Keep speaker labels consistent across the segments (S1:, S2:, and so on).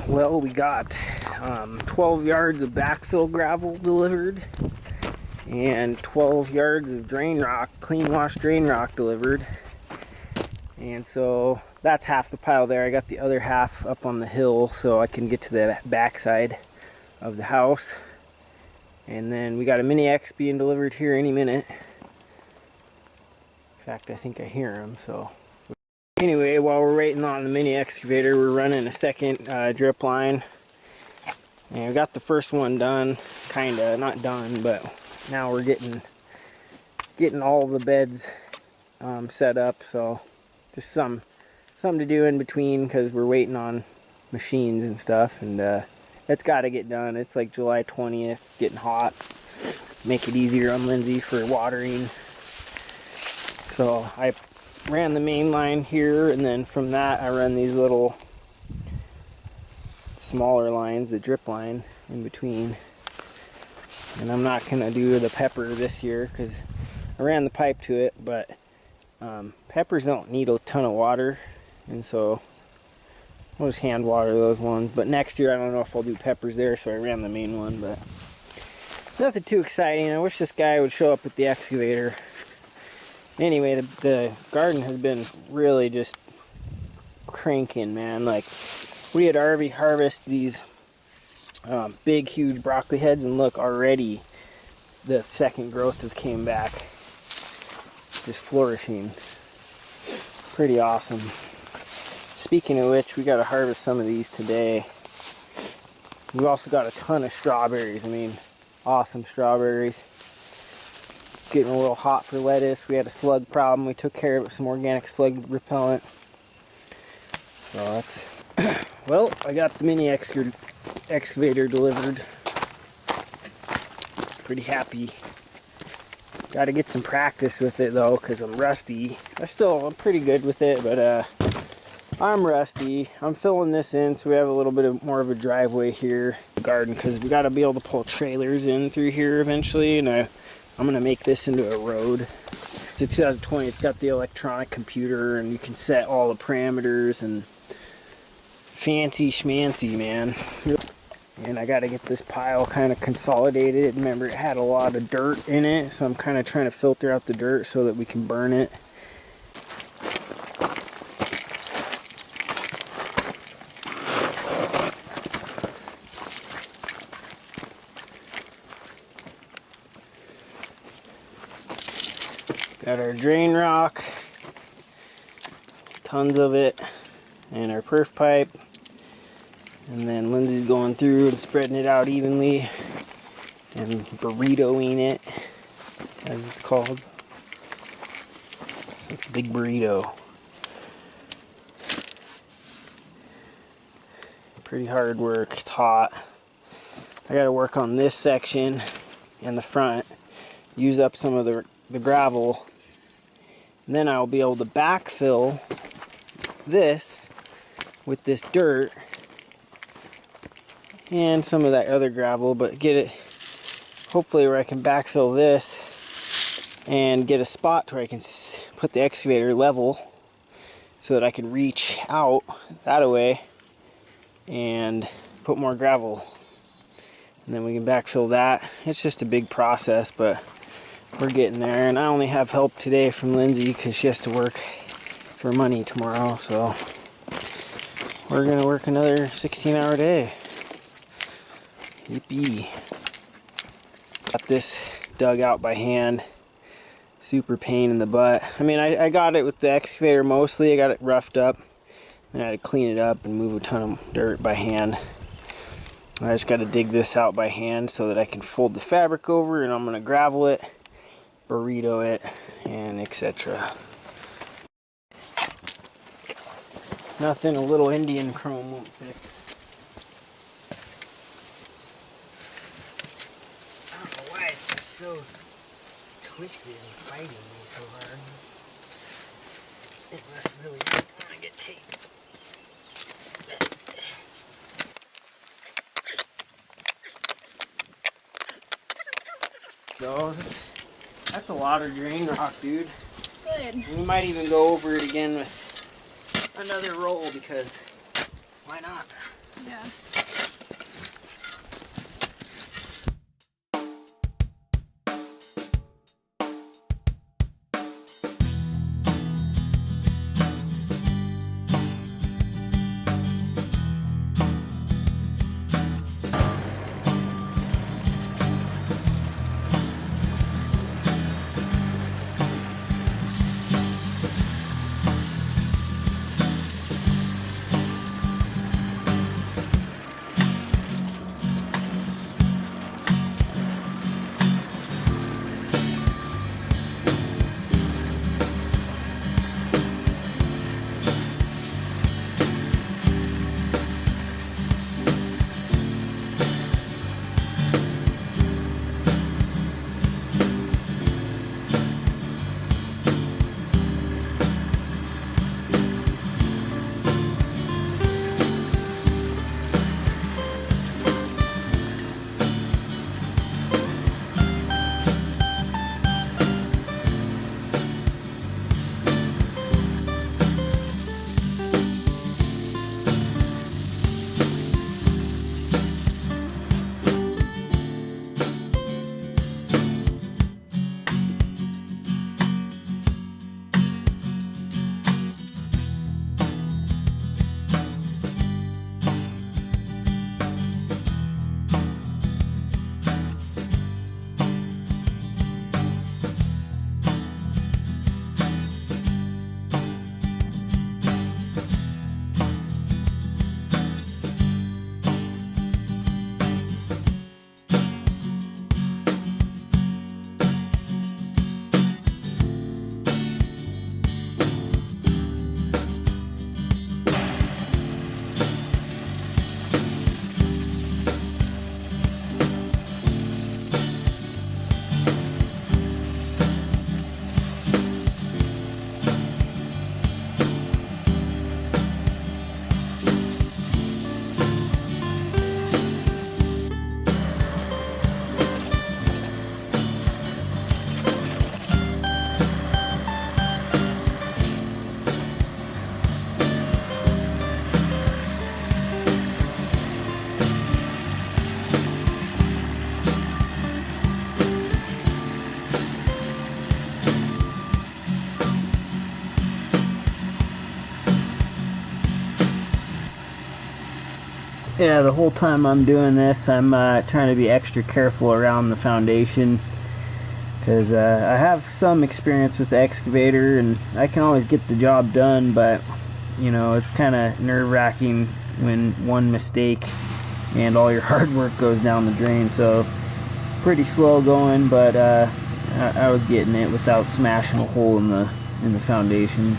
S1: Well, we got 12 yards of backfill gravel delivered and 12 yards of drain rock, clean wash drain rock delivered. And so that's half the pile there. I got the other half up on the hill so I can get to the backside of the house. And then we got a mini X being delivered here any minute. In fact, I think I hear him, so. Anyway, while we're waiting on the mini excavator, we're running a second drip line. And we got the first one done, kinda, not done, but now we're getting all the beds set up. So just something to do in between because we're waiting on machines and stuff, and it's got to get done. It's like July 20th, getting hot. Make it easier on Lindsay for watering. So I ran the main line here, and then from that I run these little smaller lines, the drip line in between. And I'm not gonna do the pepper this year because I ran the pipe to it, but peppers don't need a ton of water, and so I'll just hand water those ones. But next year I don't know if I'll do peppers there, so I ran the main one, but nothing too exciting. I wish this guy would show up with the excavator. Anyway, the garden has been really just cranking, man. Like, we had already harvested these big, huge broccoli heads, and look, already the second growth has came back. Just flourishing. Pretty awesome. Speaking of which, we got to harvest some of these today. We've also got a ton of strawberries. I mean, awesome strawberries. Getting a little hot for lettuce. We had a slug problem. We took care of it with some organic slug repellent. So that's... Well, I got the mini excavator delivered. Pretty happy. Got to get some practice with it though, because I'm rusty. I'm pretty good with it, but I'm rusty. I'm filling this in so we have a little bit more of a driveway here in the garden, because we got to be able to pull trailers in through here eventually, and I'm going to make this into a road. It's a 2020. It's got the electronic computer, and you can set all the parameters, and fancy schmancy, man. And I got to get this pile kind of consolidated. Remember, it had a lot of dirt in it, so I'm kind of trying to filter out the dirt so that we can burn it. Got our drain rock, tons of it, and our perf pipe. And then Lindsay's going through and spreading it out evenly and burritoing it, as it's called. So it's a big burrito. Pretty hard work. It's hot. I got to work on this section and the front, use up some of the gravel, and then I'll be able to backfill this with this dirt and some of that other gravel, but get it hopefully where I can backfill this and get a spot where I can put the excavator level so that I can reach out that way and put more gravel, and then we can backfill that. It's just a big process, but we're getting there. And I only have help today from Lindsay because she has to work for money tomorrow, so we're gonna work another 16-hour day. Yippee. Got this dug out by hand. Super pain in the butt. I mean, I got it with the excavator mostly. I got it roughed up, and I had to clean it up and move a ton of dirt by hand. I just got to dig this out by hand so that I can fold the fabric over, and I'm going to gravel it, burrito it, and etc. Nothing a little Indian chrome won't fix. I don't know why it's just so twisted and fighting me so hard. It must really want to get tape. So that's a lot of drain rock, dude.
S2: Good.
S1: We might even go over it again with another roll because why not?
S2: Yeah.
S1: Yeah, the whole time I'm doing this, I'm trying to be extra careful around the foundation because I have some experience with the excavator and I can always get the job done, but you know, it's kind of nerve-wracking when one mistake and all your hard work goes down the drain. So pretty slow going, but I was getting it without smashing a hole in the foundation.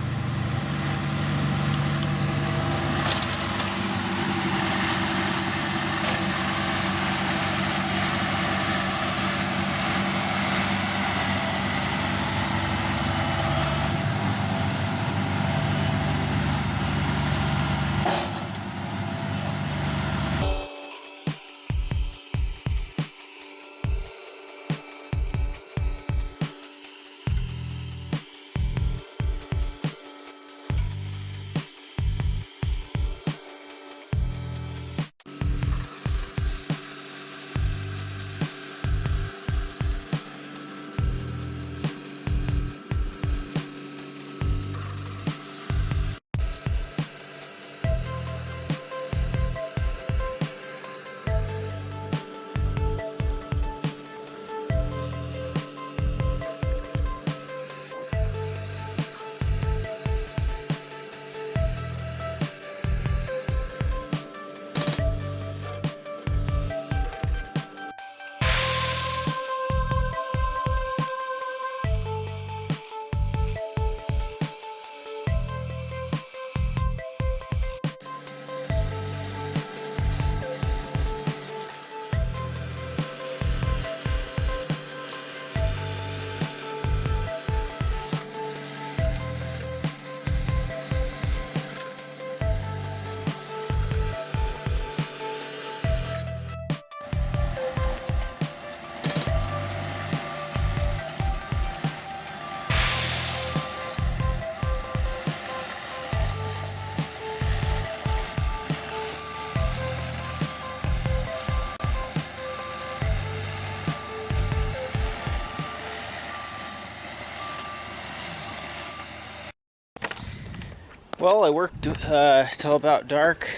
S1: Well, I worked till about dark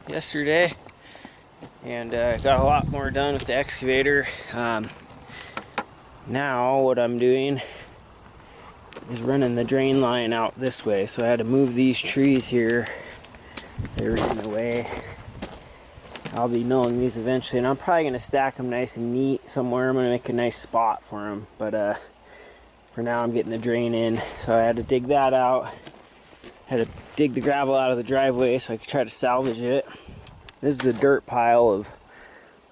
S1: yesterday, and got a lot more done with the excavator. Now what I'm doing is running the drain line out this way. So I had to move these trees here. They were in the way. I'll be milling these eventually, and I'm probably going to stack them nice and neat somewhere. I'm going to make a nice spot for them, but for now I'm getting the drain in. So I had to dig that out. Had to dig the gravel out of the driveway so I could try to salvage it. This is a dirt pile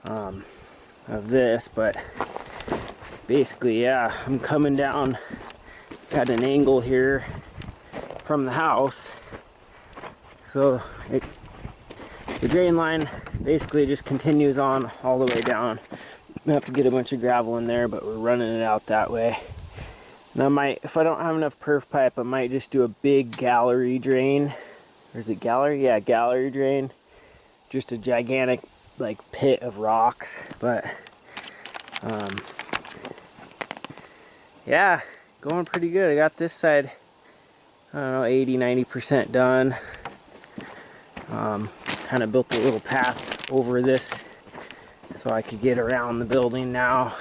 S1: of this, but basically, yeah, I'm coming down at an angle here from the house. So the drain line basically just continues on all the way down. I have to get a bunch of gravel in there, but we're running it out that way. And I might, if I don't have enough perf pipe, I might just do a big gallery drain. Or is it gallery? Yeah, gallery drain. Just a gigantic like pit of rocks. But yeah, going pretty good. I got this side, I don't know, 80-90% done. Kind of built a little path over this so I could get around the building now.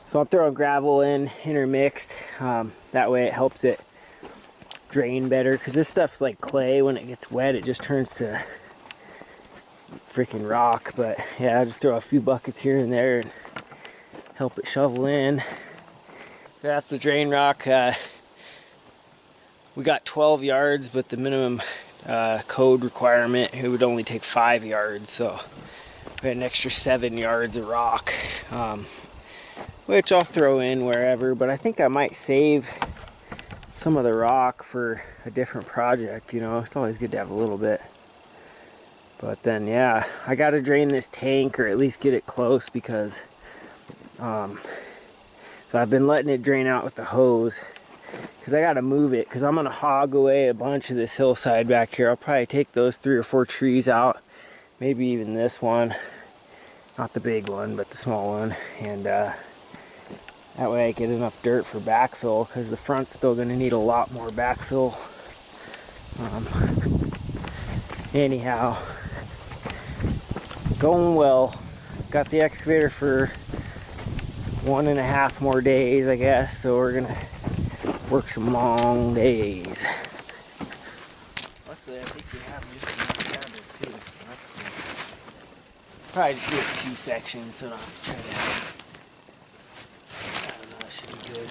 S1: So I'm throwing gravel in intermixed. That way it helps it drain better, because this stuff's like clay. When it gets wet, it just turns to freaking rock. But yeah, I just throw a few buckets here and there and help it shovel in. That's the drain rock. We got 12 yards, but the minimum code requirement, it would only take 5 yards. So we had an extra 7 yards of rock, which I'll throw in wherever. But I think I might save some of the rock for a different project. You know, it's always good to have a little bit. But then, yeah, I got to drain this tank, or at least get it close, because so I've been letting it drain out with the hose, because I got to move it, because I'm going to hog away a bunch of this hillside back here. I'll probably take those 3 or 4 trees out, maybe even this one, not the big one, but the small one, and that way I get enough dirt for backfill, because the front's still going to need a lot more backfill. Anyhow, going well. Got the excavator for 1.5 more days, I guess, so we're gonna work some long days. Luckily, I think we have just enough fabric too, so that's cool. Probably just do it 2 sections, so I don't have to try to, I don't know, that should be good.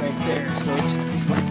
S1: Right there, so it should be fun.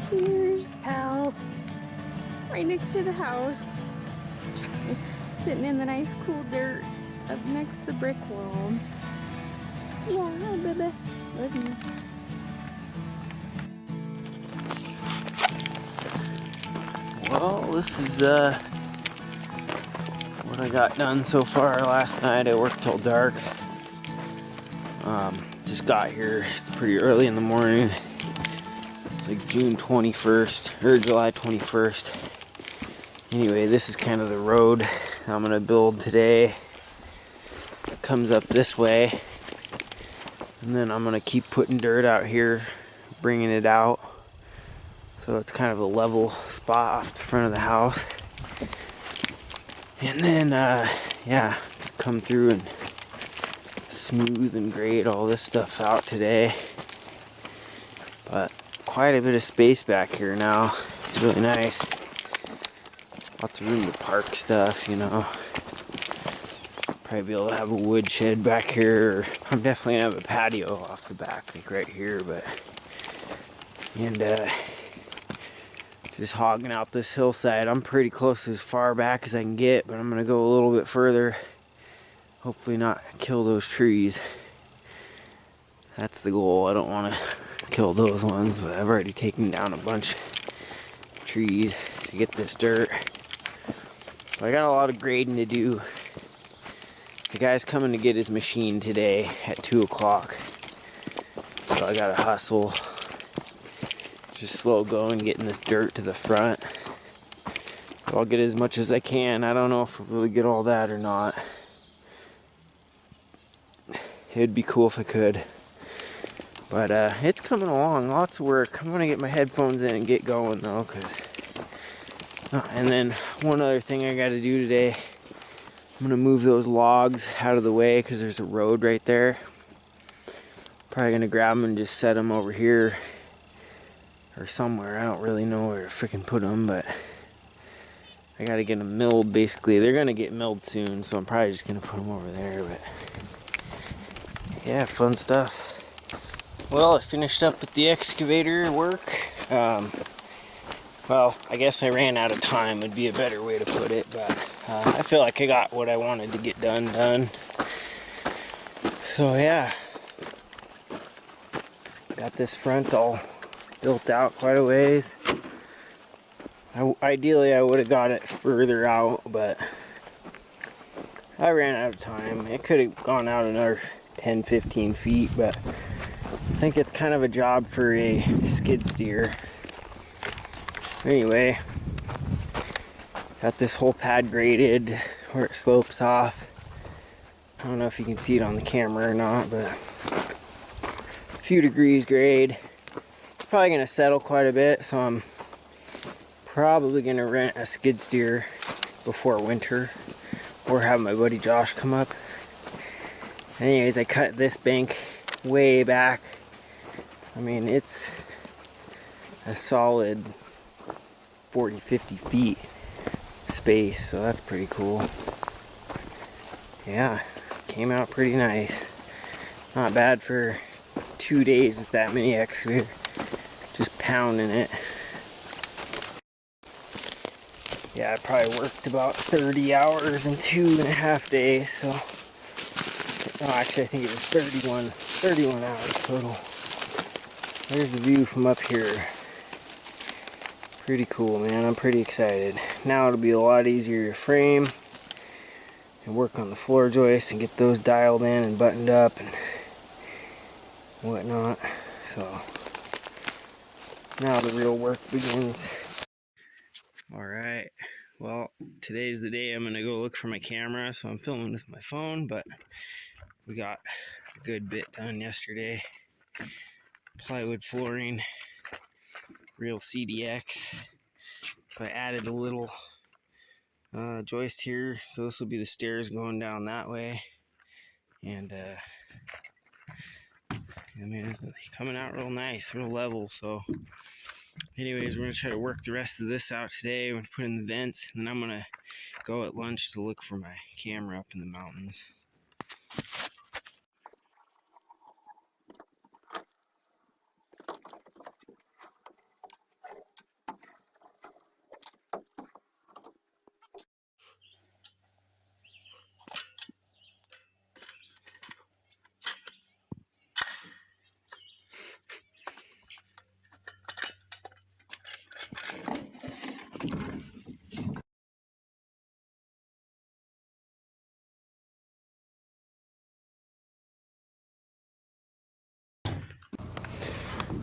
S2: Here's Pal, right next to the house, sitting in the nice cool dirt up next to the brick wall. Yeah, hi, baby. Love you.
S1: Well, this is I got done so far last night. I worked till dark. Just got here. It's pretty early in the morning. It's like June 21st or July 21st. Anyway, this is kind of the road I'm gonna build today. It comes up this way, and then I'm gonna keep putting dirt out here, bringing it out. So it's kind of a level spot off the front of the house. And then, yeah, come through and smooth and grade all this stuff out today. But quite a bit of space back here now. It's really nice. Lots of room to park stuff, you know. Probably be able to have a wood shed back here. I'm definitely gonna have a patio off the back, like right here, but and just hogging out this hillside. I'm pretty close to as far back as I can get, but I'm gonna go a little bit further. Hopefully not kill those trees. That's the goal. I don't want to kill those ones, but I've already taken down a bunch of trees to get this dirt. But I got a lot of grading to do. The guy's coming to get his machine today at 2 o'clock. So I gotta hustle. Just slow going, getting this dirt to the front. I'll get as much as I can. I don't know if we'll really get all that or not. It'd be cool if I could. But it's coming along, lots of work. I'm gonna get my headphones in and get going though, and then one other thing I gotta do today, I'm gonna move those logs out of the way because there's a road right there. Probably gonna grab them and just set them over here or somewhere. I don't really know where to freaking put them, but I gotta get them milled basically. They're gonna get milled soon, so I'm probably just gonna put them over there, but yeah, fun stuff. Well, I finished up with the excavator work. Well, I guess I ran out of time would be a better way to put it, but I feel like I got what I wanted to get done. So yeah, got this front all built out quite a ways. Ideally, I would have got it further out, but I ran out of time. It could have gone out another 10-15 feet, but I think it's kind of a job for a skid steer. Anyway, got this whole pad graded where it slopes off. I don't know if you can see it on the camera or not, but a few degrees grade. It's probably gonna settle quite a bit, so I'm probably gonna rent a skid steer before winter or have my buddy Josh come up. Anyways, I cut this bank way back. I mean, it's a solid 40-50 feet space, so that's pretty cool. Yeah, came out pretty nice. Not bad for 2 days with that mini excavator, just pounding it. Yeah, I probably worked about 30 hours in 2.5 days, so actually I think it was 31 hours total. There's the view from up here. Pretty cool, man. I'm pretty excited. Now it'll be a lot easier to frame and work on the floor joists and get those dialed in and buttoned up and whatnot. So now the real work begins. Alright, well, today's the day I'm gonna go look for my camera, so I'm filming with my phone, but we got a good bit done yesterday. Plywood flooring, real CDX. So I added a little joist here, so this will be the stairs going down that way. And I mean, it's coming out real nice, real level. So anyways, we're gonna try to work the rest of this out today. I'm gonna put in the vents, and then I'm gonna go at lunch to look for my camera up in the mountains.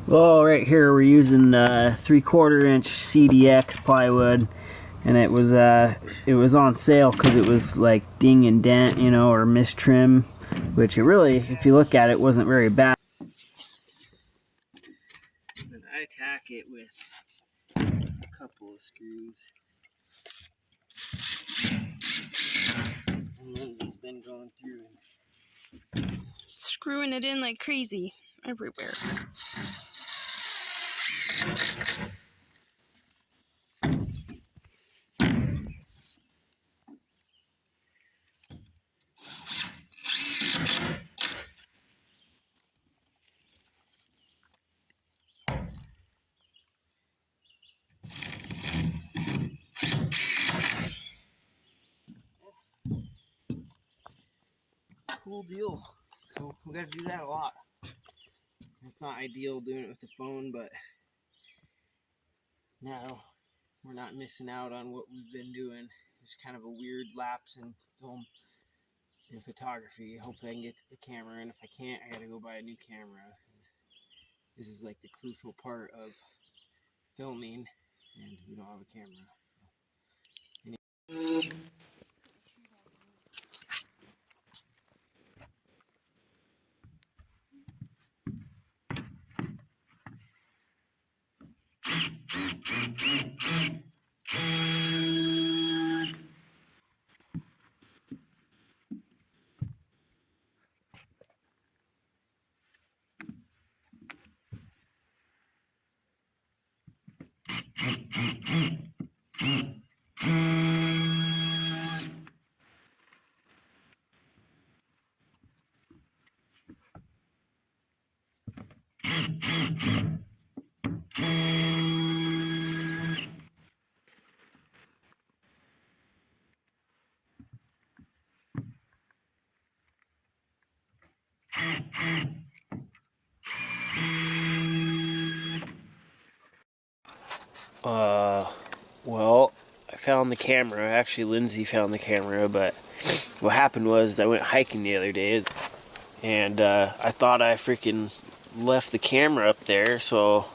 S1: Well, right here we're using 3/4 inch CDX plywood, and it was on sale because it was like ding and dent, you know, or mistrim, which it really, if you look at it, wasn't very bad. And I attack it with a couple of screws. And Lindsay's been going through and
S2: Screwing it in like crazy everywhere.
S1: cool deal. So we gotta do that a lot. It's not ideal doing it with the phone, but now we're not missing out on what we've been doing. It's kind of a weird lapse in film and photography. Hopefully I can get the camera, and if I can't, I gotta go buy a new camera. This is like the crucial part of filming, and we don't have a camera. Well, I found the camera. Actually, Lindsay found the camera, but what happened was I went hiking the other day, and I thought I freaking left the camera up there, so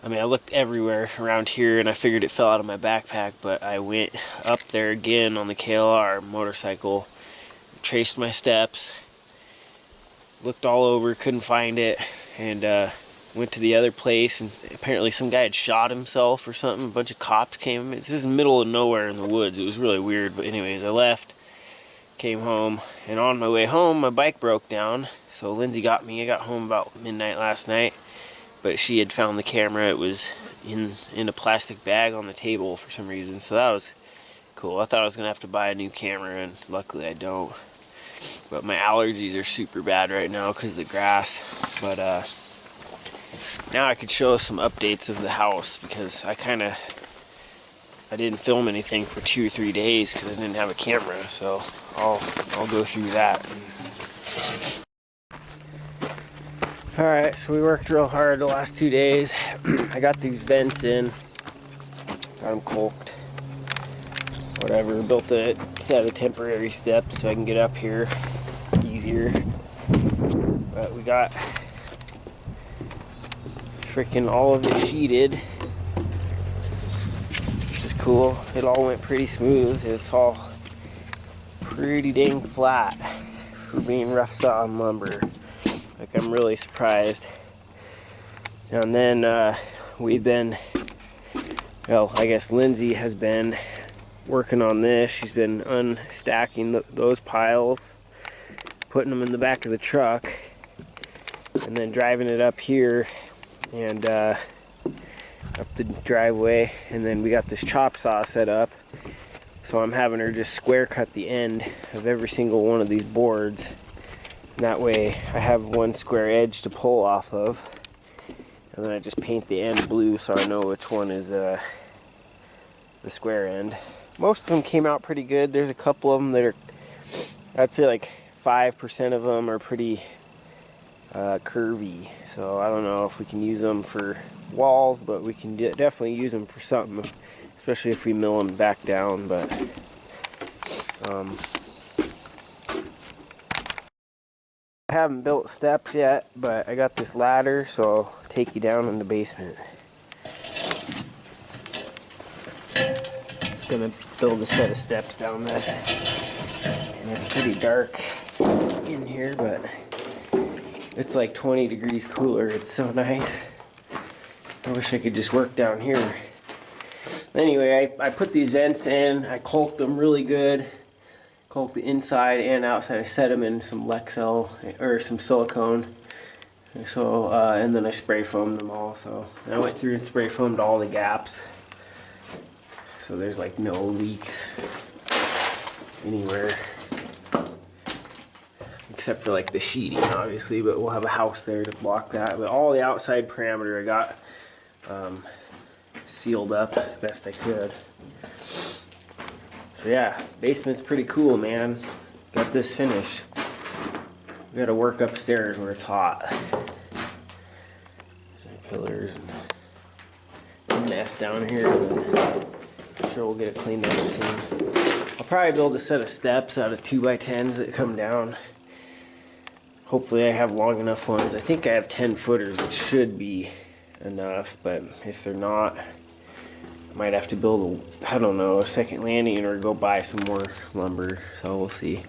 S1: I mean, I looked everywhere around here and I figured it fell out of my backpack, but I went up there again on the KLR motorcycle, traced my steps, looked all over, couldn't find it, and went to the other place, and apparently some guy had shot himself or something. A bunch of cops came. This is in the middle of nowhere in the woods. It was really weird, but anyways, I left, came home, and on my way home, my bike broke down, so Lindsay got me. I got home about midnight last night, but she had found the camera. It was in a plastic bag on the table for some reason, so that was cool. I thought I was gonna have to buy a new camera, and luckily I don't. But my allergies are super bad right now because of the grass. But now I could show some updates of the house, because I didn't film anything for 2 or 3 days because I didn't have a camera, so I'll go through that. Alright, so we worked real hard the last 2 days. I got these vents in, got them caulked, whatever, built a set of temporary steps so I can get up here easier. But we got freaking all of it sheeted, which is cool. It all went pretty smooth. It's all pretty dang flat for being rough sawn lumber. Like, I'm really surprised. And then we've been, well, I guess Lindsay has been working on this. She's been unstacking those piles, putting them in the back of the truck, and then driving it up here and up the driveway. And then we got this chop saw set up, so I'm having her just square cut the end of every single one of these boards. And that way I have one square edge to pull off of, and then I just paint the end blue so I know which one is the square end. Most of them came out pretty good. There's a couple of them that are, I'd say like 5% of them are pretty curvy. So I don't know if we can use them for walls, but we can definitely use them for something, especially if we mill them back down. But I haven't built steps yet, but I got this ladder, so I'll take you down in the basement. Just gonna build a set of steps down this. And it's pretty dark in here, but it's like 20 degrees cooler. It's so nice. I wish I could just work down here. Anyway, I put these vents in. I caulked them really good. Caulked the inside and outside. I set them in some Lexel or some silicone. So and then I spray foamed them all. So and I went through and spray foamed all the gaps. So there's like no leaks anywhere. Except for like the sheeting, obviously, but we'll have a house there to block that. But all the outside parameter I got sealed up best I could. So yeah, basement's pretty cool, man. Got this finished. We gotta work upstairs where it's hot. Some pillars and a mess down here, but I'm sure we'll get it cleaned up soon. I'll probably build a set of steps out of 2x10s that come down. Hopefully I have long enough ones. I think I have 10 footers, which should be enough, but if they're not, I might have to build a, I don't know, a second landing or go buy some more lumber, so we'll see.